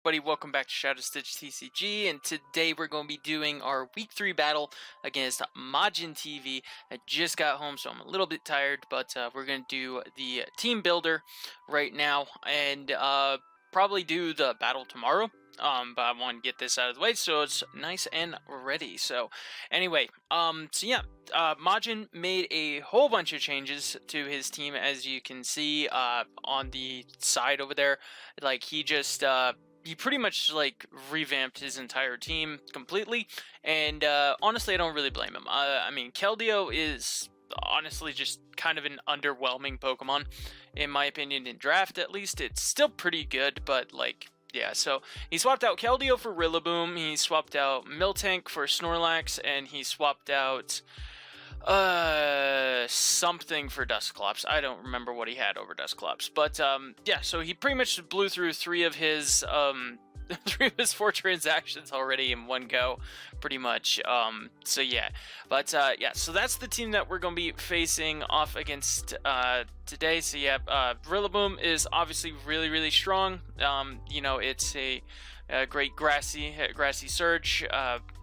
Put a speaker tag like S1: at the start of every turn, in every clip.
S1: everybody, welcome back to Shadow Stitch TCG, and today we're going to be doing our Week 3 battle against Majin TV. I just got home, so I'm a little bit tired, but we're going to do the team builder right now, and probably do the battle tomorrow. But I want to get this out of the way so it's nice and ready. So anyway, Majin made a whole bunch of changes to his team, as you can see on the side over there. Like, he pretty much like revamped his entire team completely, and honestly, I don't really blame him. I mean, Keldeo is honestly just kind of an underwhelming Pokemon, in my opinion. In draft, at least, it's still pretty good, but like, yeah, so he swapped out Keldeo for Rillaboom, he swapped out Miltank for Snorlax, and he swapped out something for Dusclops. I don't remember what he had over Dusclops, but yeah, so he pretty much blew through three of his 4 transactions already in one go, pretty much. So yeah, but yeah, so that's the team that we're gonna be facing off against today. So yeah, Rillaboom is obviously really strong. You know, it's a great grassy surge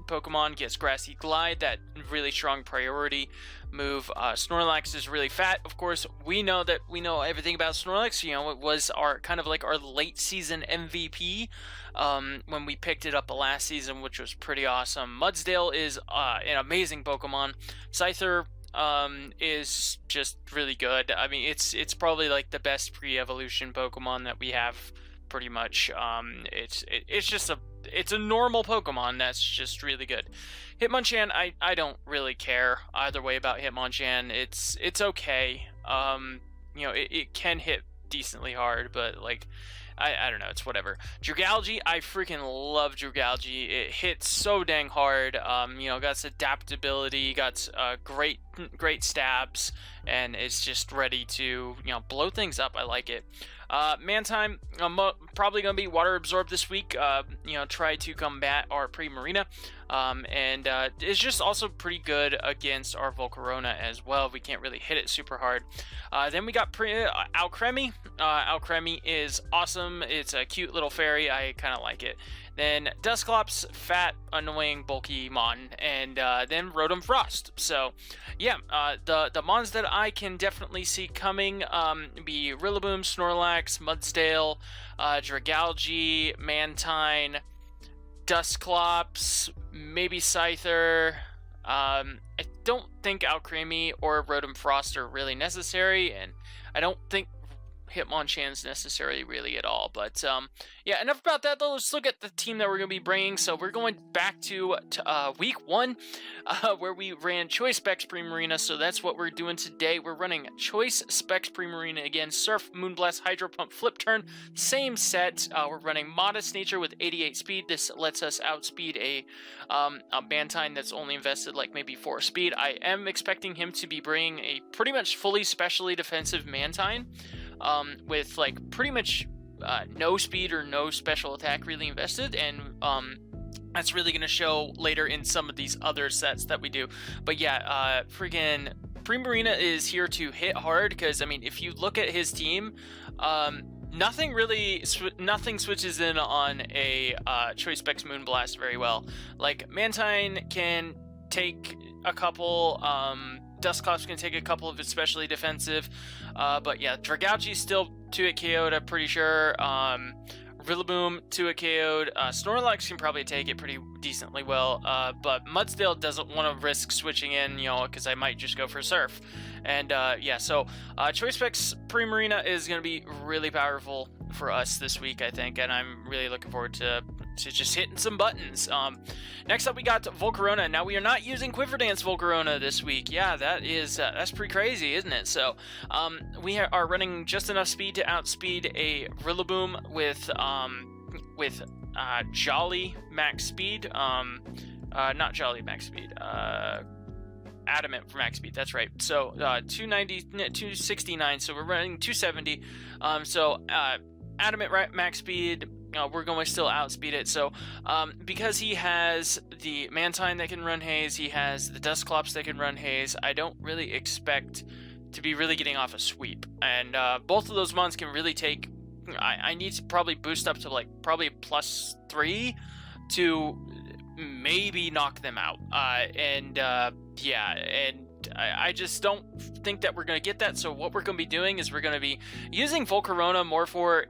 S1: Pokemon, gets Grassy Glide, that really strong priority move. Snorlax is really fat. Of course, we know everything about Snorlax. You know, it was our kind of like our late season MVP when we picked it up last season, which was pretty awesome. Mudsdale is an amazing Pokemon. Scyther is just really good. I mean, it's probably like the best pre-evolution Pokemon that we have, pretty much. It's a normal Pokemon that's just really good. Hitmonchan, I don't really care either way about Hitmonchan. It's okay. You know, it can hit decently hard, but like, I don't know, it's whatever. Dragalge, I freaking love Dragalge. It hits so dang hard. You know, got its adaptability, got great stabs, and it's just ready to, you know, blow things up. I like it. Mantine, probably going to be water absorbed this week. You know, try to combat our Primarina. And it's just also pretty good against our Volcarona as well. We can't really hit it super hard. Then we got Alcremie. Alcremie is awesome. It's a cute little fairy. I kind of like it. Then Dusclops, fat, annoying, bulky Mon, and then Rotom Frost. So yeah, the Mons that I can definitely see coming be Rillaboom, Snorlax, Mudsdale, Dragalge, Mantine, Dusclops, maybe Scyther. I don't think Alcremie or Rotom Frost are really necessary, and I don't think Hitmonchan's necessary really at all. But yeah, enough about that though. Let's look at the team that we're going to be bringing. So we're going back to week 1 where we ran Choice Specs Primarina. So that's what we're doing today. We're running Choice Specs Primarina again. Surf, Moonblast, Hydro Pump, Flip Turn, same set. We're running Modest Nature with 88 speed. This lets us outspeed a Mantine that's only invested like maybe 4 speed. I am expecting him to be bringing a pretty much fully specially defensive Mantine, with like pretty much no speed or no special attack really invested, and that's really going to show later in some of these other sets that we do. But yeah, freaking Primarina is here to hit hard, because I mean, if you look at his team, nothing switches in on a Choice Specs Moonblast very well. Like, Mantine can take a couple, Dusclops can take a couple of especially defensive, but yeah, Dragalge still 2-hit KO'd, I'm pretty sure. Rillaboom 2-hit KO'd. Snorlax can probably take it pretty decently well, but Mudsdale doesn't want to risk switching in, you know, because I might just go for Surf. And yeah, so Choice Specs Primarina is going to be really powerful for us this week, I think, and I'm really looking forward to just hitting some buttons. Next up, we got Volcarona. Now, we are not using Quiver Dance Volcarona this week. Yeah, that's pretty crazy, isn't it? So we are running just enough speed to outspeed a Rillaboom with Jolly max speed. Not Jolly max speed. Adamant for max speed, that's right. So 269, so we're running 270. So Adamant max speed, we're going to still outspeed it. So because he has the Mantine that can run Haze, he has the Dusclops that can run Haze, I don't really expect to be really getting off a sweep. And both of those mons can really take I need to probably boost up to like probably +3 to maybe knock them out. Yeah, and I just don't think that we're going to get that. So what we're going to be doing is we're going to be using Volcarona more for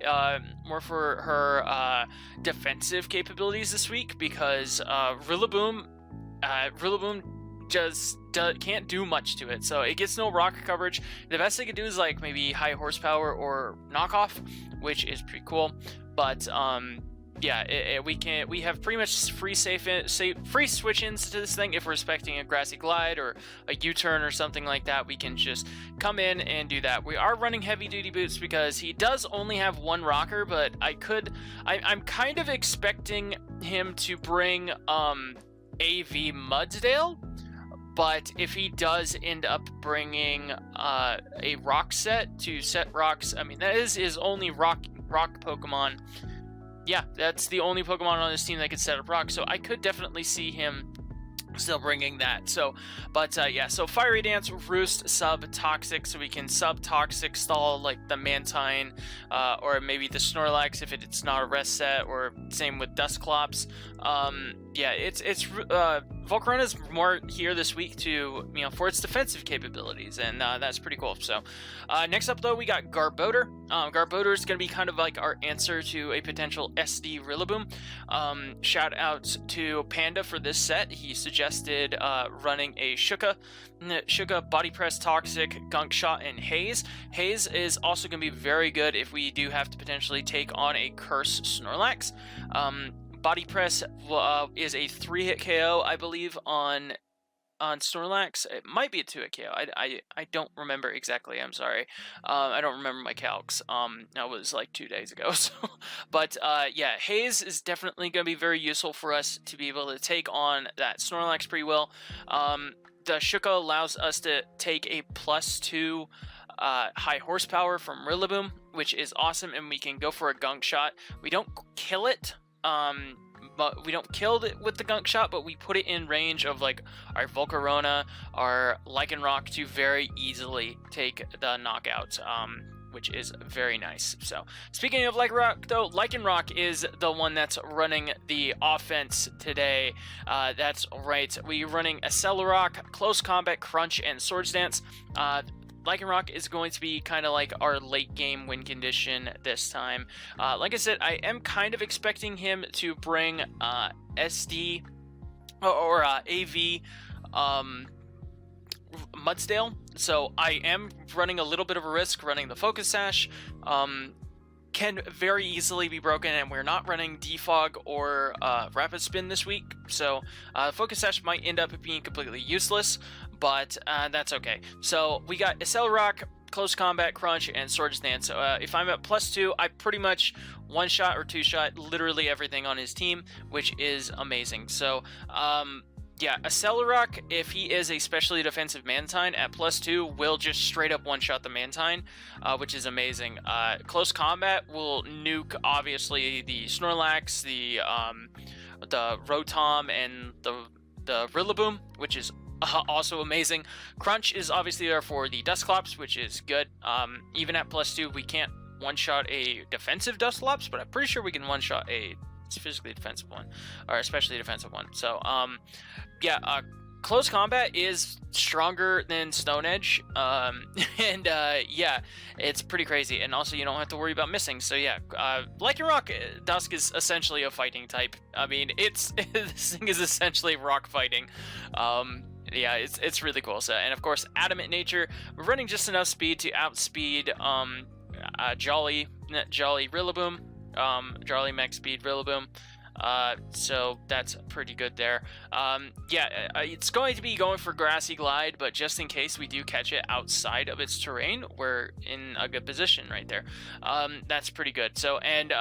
S1: her defensive capabilities this week, because Rillaboom just can't do much to it, so it gets no rock coverage. The best they can do is like maybe high horsepower or knockoff, which is pretty cool. But yeah, we have pretty much free switch-ins to this thing. If we're expecting a grassy glide or a U-turn or something like that, we can just come in and do that. We are running heavy-duty boots because he does only have one rocker, but I'm kind of expecting him to bring AV Mudsdale. But if he does end up bringing a rock set to set rocks, I mean, that is his only rock Pokemon. Yeah, that's the only Pokemon on this team that can set up rocks, so I could definitely see him still bringing that. So, but yeah, so Fiery Dance, Roost, Sub, Toxic, so we can Sub Toxic stall like the Mantine, or maybe the Snorlax if it's not a rest set, or same with Dusclops. Yeah, it's Volcarona's more here this week to, for its defensive capabilities, and that's pretty cool. So next up though, we got Garbodor. Garbodor is going to be kind of like our answer to a potential SD Rillaboom. Shout out to Panda for this set. He suggested running a Shuka, Body Press, Toxic, Gunk Shot, and Haze. Haze is also going to be very good if we do have to potentially take on a Curse Snorlax. Body Press is a 3-hit KO, I believe, on Snorlax. It might be a 2-hit KO. I don't remember exactly. I'm sorry. I don't remember my calcs. That was like 2 days ago. So, but yeah, Haze is definitely going to be very useful for us to be able to take on that Snorlax pretty well. The Shuka allows us to take a +2 high horsepower from Rillaboom, which is awesome, and we can go for a Gunk Shot. We don't kill it. But we don't kill it with the Gunk Shot, but we put it in range of like our Volcarona, our Lycanroc to very easily take the knockout, which is very nice. So speaking of Lycanroc though, Lycanroc is the one that's running the offense today. That's right, we're running Accelerock, Close Combat, Crunch, and Swords Dance. Lycanroc is going to be kind of like our late game win condition this time. Like I said, I am kind of expecting him to bring SD or AV Mudsdale. So I am running a little bit of a risk running the Focus Sash. Can very easily be broken, and we're not running Defog or Rapid Spin this week. So Focus Sash might end up being completely useless, but that's okay. So we got Accelerock, Close Combat, Crunch, and Swords Dance. So if I'm at +2, I pretty much one-shot or two-shot literally everything on his team, which is amazing. So yeah, Accelerock, if he is a specially defensive Mantine at +2, will just straight up one-shot the Mantine, which is amazing. Close Combat will nuke, obviously, the Snorlax, the Rotom, and the Rillaboom, which is also amazing. Crunch is obviously there for the Dusclops, which is good. Even at +2, we can't one-shot a defensive Dusclops, but I'm pretty sure we can one-shot a physically defensive one, or especially defensive one. So yeah, Close Combat is stronger than Stone Edge, and yeah, it's pretty crazy, and also you don't have to worry about missing. So yeah, Lycanroc Dusk is essentially a fighting type. I mean, this thing is essentially rock fighting. Yeah, it's really cool. So, and of course, Adamant Nature, we're running just enough speed to outspeed Jolly Rillaboom, Jolly Max Speed Rillaboom. So that's pretty good there. Yeah, it's going to be going for Grassy Glide, but just in case we do catch it outside of its terrain, we're in a good position right there. That's pretty good. So, and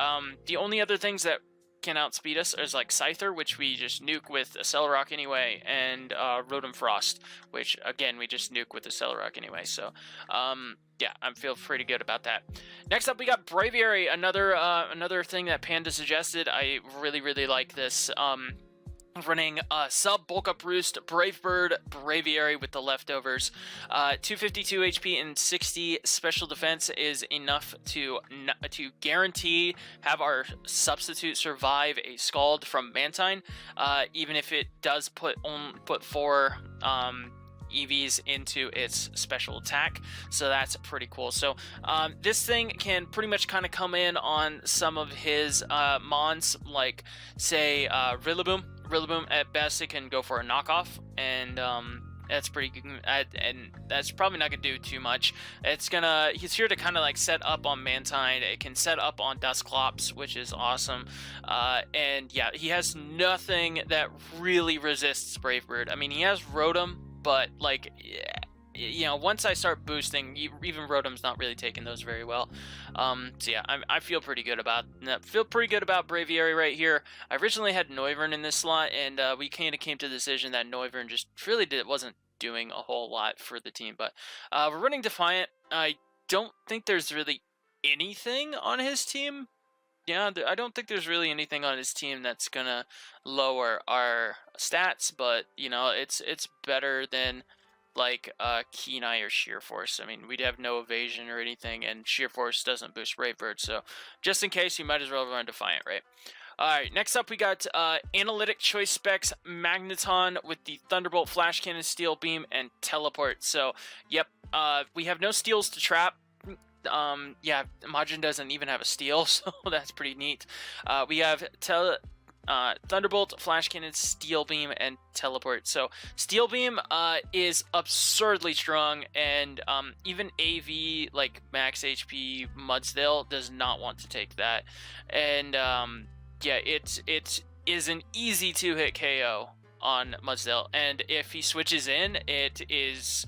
S1: the only other things that can outspeed us is like Scyther, which we just nuke with Accelerock anyway, and Rotom Frost, which again we just nuke with Accelerock anyway. So yeah, I feel pretty good about that. Next up, we got Braviary, another thing that Panda suggested. I really like this running sub bulk up roost brave bird braviary with the leftovers. 252 HP and 60 special defense is enough to guarantee have our substitute survive a scald from Mantine, even if it does put 4 EVs into its special attack, so that's pretty cool. So this thing can pretty much kind of come in on some of his mons, like say Rillaboom. Rillaboom, at best it can go for a knockoff, and that's pretty good, and that's probably not gonna do too much. He's here to kind of like set up on Mantine. It can set up on Dusclops, which is awesome. And yeah, he has nothing that really resists Brave Bird. I mean, he has Rotom, but like, you know, once I start boosting, even Rotom's not really taking those very well. So yeah, I feel pretty good about Braviary right here. I originally had Noivern in this slot, and we kind of came to the decision that Noivern just really wasn't doing a whole lot for the team. But we're running Defiant. I don't think there's really anything on his team. Yeah, I don't think there's really anything on his team that's gonna lower our stats, but you know, it's better than like Keen Eye or Sheer Force. I mean, we'd have no evasion or anything, and Sheer Force doesn't boost Brave Bird, so just in case, you might as well run Defiant, right? Alright, next up we got Analytic Choice Specs Magneton with the Thunderbolt, Flash Cannon, Steel Beam, and Teleport. So, yep, we have no steals to trap. Yeah, Majin doesn't even have a steel, so that's pretty neat. We have Thunderbolt, Flash Cannon, Steel Beam, and Teleport. So Steel Beam is absurdly strong, and even AV, like max HP Mudsdale, does not want to take that. And yeah, it is an easy 2-hit KO on Mudsdale, and if he switches in, it is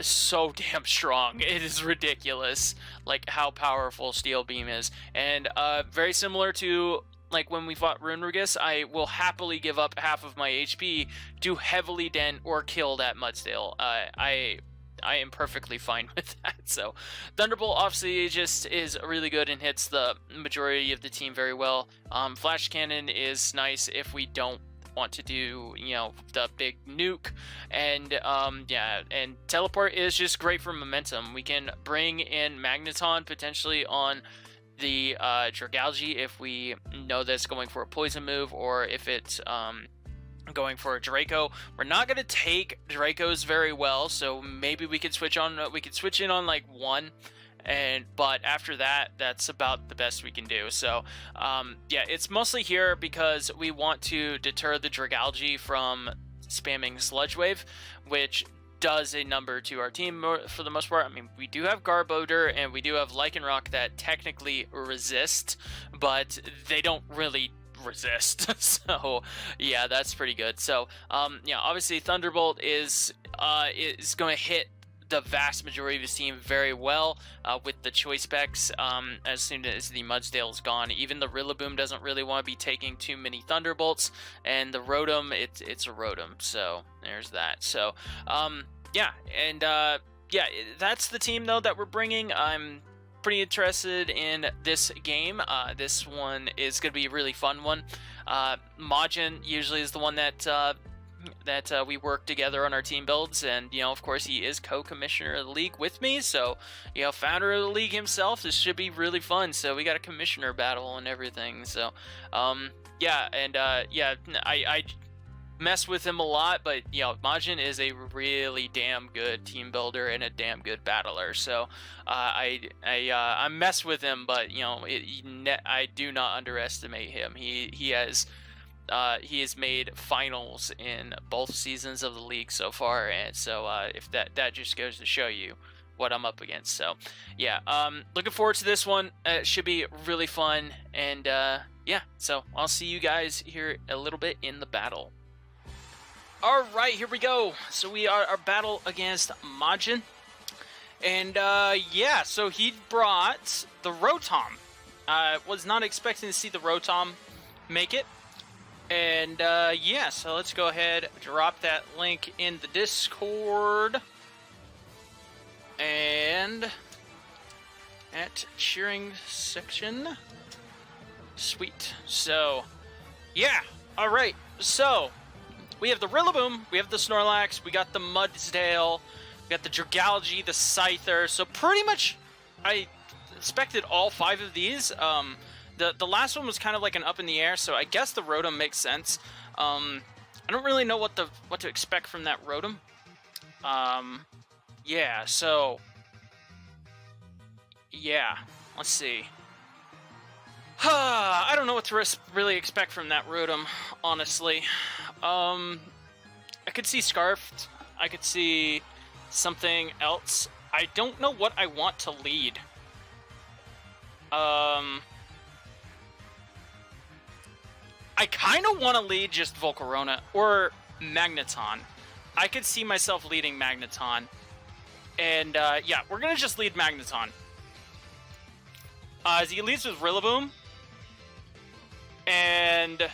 S1: so damn strong. It is ridiculous, like how powerful Steel Beam is. And very similar to like when we fought Runerigus, I will happily give up half of my HP to heavily dent or kill that Mudsdale. I am perfectly fine with that. So Thunderbolt obviously just is really good and hits the majority of the team very well. Flash Cannon is nice if we don't want to do, you know, the big nuke, and yeah, and Teleport is just great for momentum. We can bring in Magneton potentially on the Dragalge if we know that's going for a poison move, or if it's going for a Draco. We're not going to take Dracos very well, so maybe we could switch in on like one, but after that, that's about the best we can do. So yeah, it's mostly here because we want to deter the Dragalge from spamming Sludge Wave, which does a number to our team for the most part. I mean, we do have Garbodor and we do have Lycanroc that technically resist, but they don't really resist. So yeah, that's pretty good. So yeah, obviously Thunderbolt is going to hit the vast majority of his team very well with the choice specs. As soon as the Mudsdale is gone, even the Rillaboom doesn't really want to be taking too many Thunderbolts, and the Rotom, it's a Rotom, so there's that. So yeah, and yeah, that's the team though that we're bringing. I'm pretty interested in this game. This one is going to be a really fun one. Majin usually is the one that we work together on our team builds, and you know, of course, he is co-commissioner of the league with me, so you know, founder of the league himself. This should be really fun. So we got a commissioner battle and everything. So yeah, and yeah, I mess with him a lot, but you know, Majin is a really damn good team builder and a damn good battler. So I mess with him, but you know, I do not underestimate him. He has made finals in both seasons of the league so far, and so if that just goes to show you what I'm up against. So yeah, looking forward to this one. It should be really fun, and yeah, so I'll see you guys here a little bit in the battle. All right, here we go. So we are our battle against Majin, and yeah, so he brought the Rotom. Was not expecting to see the Rotom make it. And yeah, so let's go ahead, drop that link in the Discord, and at cheering section. Sweet. So yeah, All right, so we have the Rillaboom, we have the Snorlax, we got the Mudsdale, we got the Dragalge, the Scyther. So pretty much, I expected all 5 of these. The last one was kind of like an up in the air, so I guess the Rotom makes sense. I don't really know what to expect from that Rotom. Yeah, so yeah, let's see. I don't know what to really expect from that Rotom, honestly. I could see Scarfed. I could see something else. I don't know what I want to lead. I kind of want to lead just Volcarona or Magneton. I could see myself leading Magneton. And, yeah, we're going to just lead Magneton. As he leads with Rillaboom. And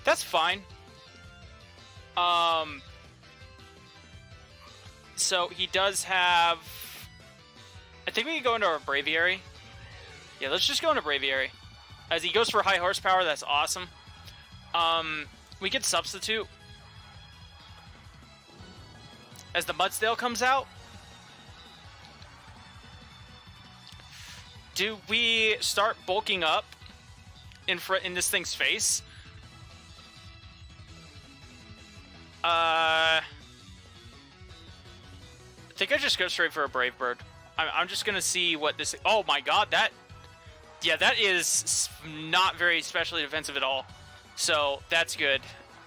S1: that's fine. So he does have... I think we can go into our Braviary. Yeah, let's just go into Braviary. As he goes for high horsepower, that's awesome. We could substitute. As the Mudsdale comes out. Do we start bulking up in this thing's face? I think I just go straight for a Brave Bird. I'm just gonna see what this... Oh my god, that... Yeah, that is not very specially defensive at all. So, that's good.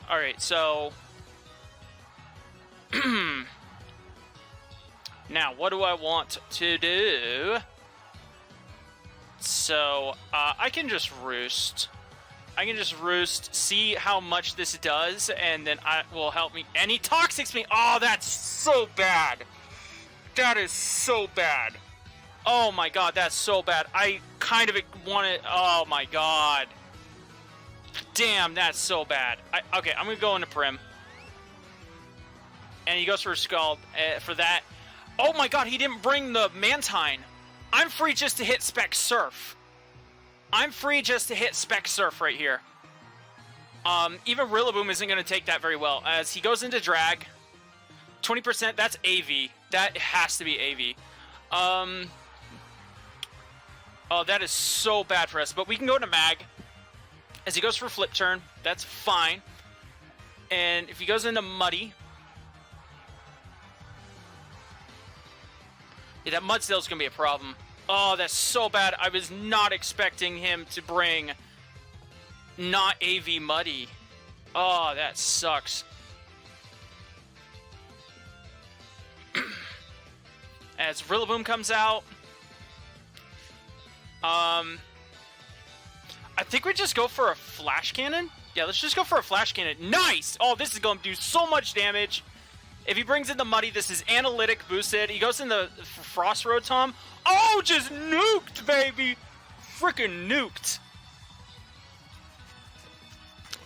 S1: Alright, so... Now, what do I want to do? So, I can just Roost. I can just Roost, see how much this does, and then it will help me. And he Toxics me! Oh, that's so bad! That is so bad! Oh my god, that's so bad. I kind of want it... Oh my god. Damn, that's so bad. Okay, I'm gonna go into Prim. And he goes for a Scald for that. Oh my god, he didn't bring the Mantine. I'm free just to hit Spec Surf. I'm free just to hit Spec Surf right here. Even Rillaboom isn't going to take that very well. As he goes into Drag. 20%, that's AV. That has to be AV. Oh, that is so bad for us. But we can go into Mag. As he goes for Flip Turn. That's fine. And if he goes into Muddy... Yeah, that Mudsdale's going to be a problem. Oh, that's so bad. I was not expecting him to bring not AV Muddy. Oh, that sucks. As Rillaboom comes out. I think we just go for a Flash Cannon. Yeah, let's just go for a Flash Cannon. Nice! Oh, this is going to do so much damage. If he brings in the Muddy, this is Analytic boosted. He goes in the Frost Rotom. Oh, just nuked, baby! Freaking nuked.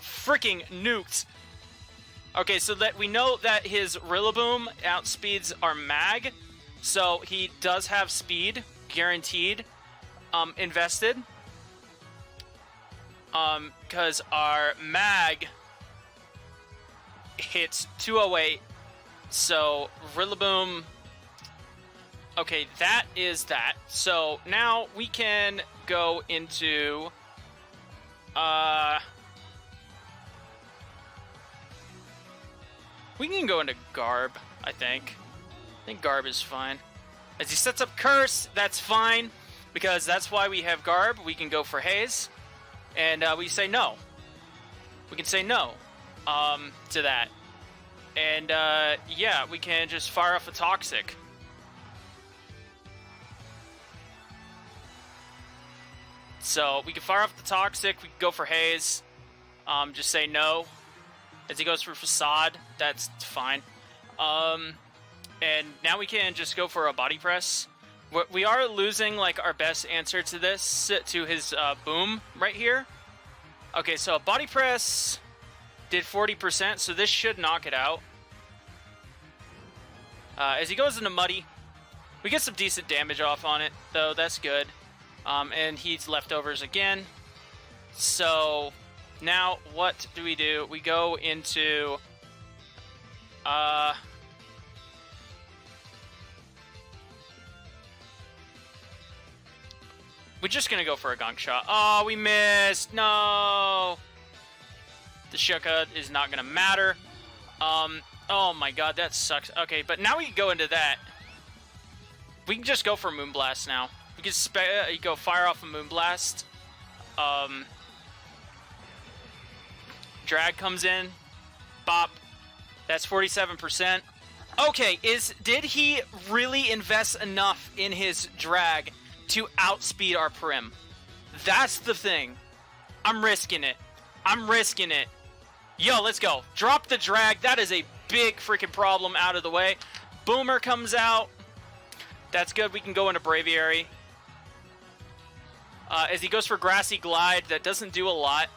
S1: Freaking nuked. Okay, so that we know that his Rillaboom outspeeds our Mag. So he does have speed, guaranteed, invested. Because our Mag hits 208. So, Rillaboom... Okay, that is that. So, now we can go into... we can go into Garb, I think. I think Garb is fine. As he sets up Curse, that's fine. Because that's why we have Garb. We can go for Haze. And we say no. We can say no to that. And, yeah, we can just fire off a Toxic. So, we can fire off the Toxic, we can go for Haze. Just say no. As he goes for Facade, that's fine. And now we can just go for a Body Press. We are losing, like, our best answer to this, to his, Boom right here. Okay, so Body Press... did 40%, so this should knock it out. As he goes into Muddy, we get some decent damage off on it, though. That's good. And he's leftovers again. So, Now, what do? We go into... We're just gonna go for a gunk shot. Oh, we missed! No! The Shuka is not gonna matter. Oh my god, that sucks. Okay, but now we can go into that. We can just go for Moonblast now. We can go fire off a Moonblast. Drag comes in. Bop. That's 47%. Okay, did he really invest enough in his drag to outspeed our Prim? That's the thing. I'm risking it. I'm risking it. Yo, let's go. Drop the drag. That is a big freaking problem out of the way. Boomer comes out. That's good. We can go into Braviary. As he goes for Grassy Glide, that doesn't do a lot.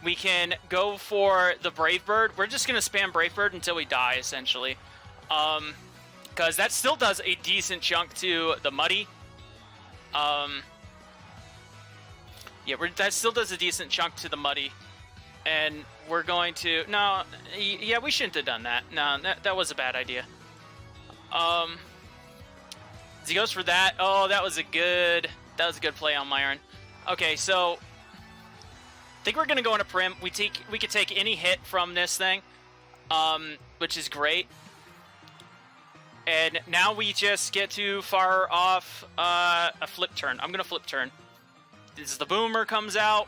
S1: We can go for the Brave Bird. We're just going to spam Brave Bird until we die, essentially. Because that still does a decent chunk to the Muddy. Yeah, that still does a decent chunk to the Muddy. And we're going to... No, yeah, we shouldn't have done that. No, that was a bad idea. As he goes for that. Oh, that was a good play on Myron. Okay, so... I think we're going to go into Prim. We could take any hit from this thing, which is great. And now we just get to fire off a flip turn. I'm going to flip turn. This is the Boomer comes out.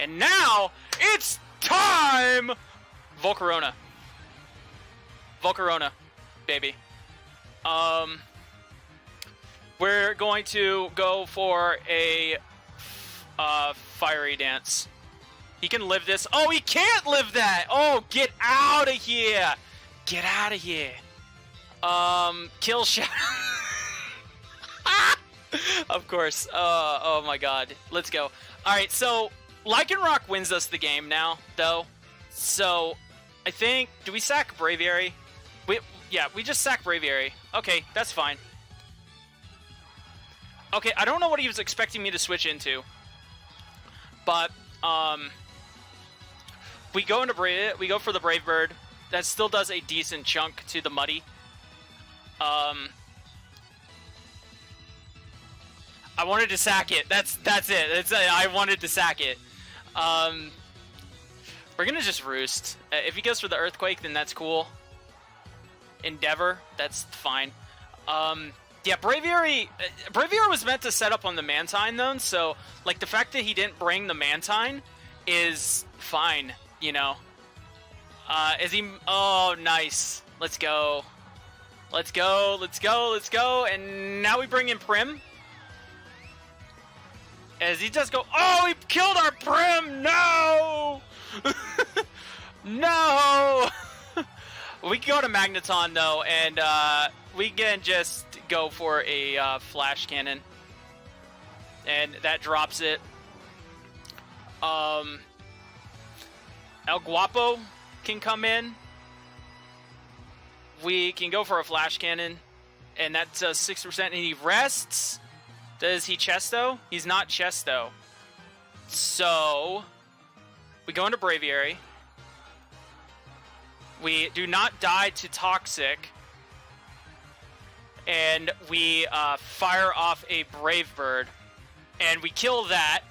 S1: And now it's time! Volcarona. Volcarona, baby. We're going to go for a Fiery Dance. He can live this. Oh, he can't live that! Oh, get out of here! Get out of here. Kill Shadow. Of course. Oh my god. Let's go. Alright, so Lycanroc wins us the game now, though. So, I think... Do we sack Braviary? Yeah, we just sack Braviary. Okay, that's fine. Okay, I don't know what he was expecting me to switch into. But, we go for the Brave Bird. That still does a decent chunk to the Muddy. I wanted to sack it. That's it. I wanted to sack it. We're gonna just Roost. If he goes for the Earthquake, then that's cool. Endeavor, that's fine. Yeah, Braviary was meant to set up on the Mantine, though, so, like, the fact that he didn't bring the Mantine is fine, you know. Oh, nice. Let's go. Let's go, let's go, let's go, and now we bring in Prim. As he does go, oh, he killed our Prim, no! No! We can go to Magneton, though, and we can just go for a Flash Cannon. And that drops it. El Guapo can come in. We can go for a Flash Cannon. And that does 6%, and he rests. Does he Chesto? He's not Chesto. So, we go into Braviary. We do not die to Toxic. And we fire off a Brave Bird. And we kill that.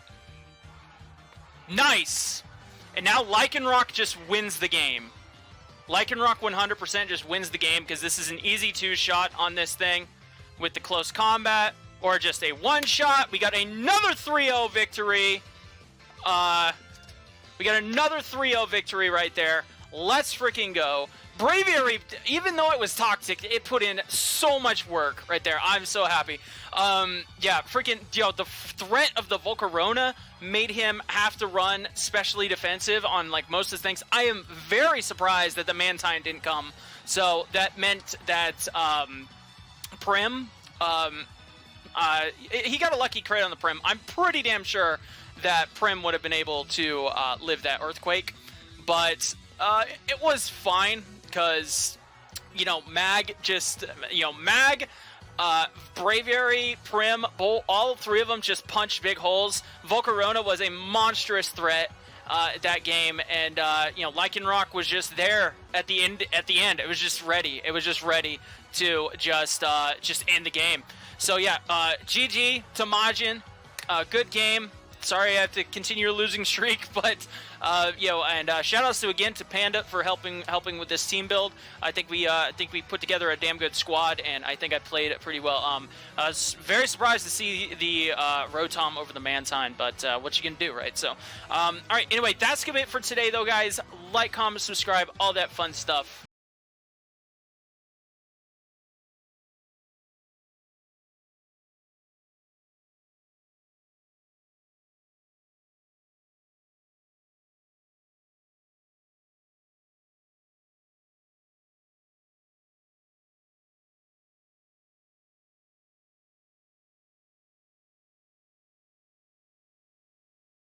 S1: Nice! And now Lycanroc just wins the game. Lycanroc 100% just wins the game because this is an easy 2-shot on this thing with the close combat. Or just a 1-shot. We got another 3-0 victory. We got another 3-0 victory right there. Let's freaking go. Braviary, even though it was toxic, it put in so much work right there. I'm so happy. Yeah, freaking, the threat of the Volcarona made him have to run specially defensive on, like, most of the things. I am very surprised that the Mantine didn't come. So that meant that Prim, he got a lucky crit on the Prim. I'm pretty damn sure that Prim would have been able to live that Earthquake. But it was fine because, Mag just, Mag, Braviary, Prim, all three of them just punched big holes. Volcarona was a monstrous threat. that game, and you know, Lycanroc was just there at the end. It was just ready. It was just ready to just end the game. So yeah, GG to Majin. Good game. Sorry I have to continue a losing streak, but you know, and shout outs again to Panda for helping with this team build. I think we put together a damn good squad, and I think I played it pretty well. I was very surprised to see the Rotom over the Mantine, but what you can do, right? So, all right. Anyway, that's gonna be it for today, though, guys. Like, comment, subscribe, all that fun stuff.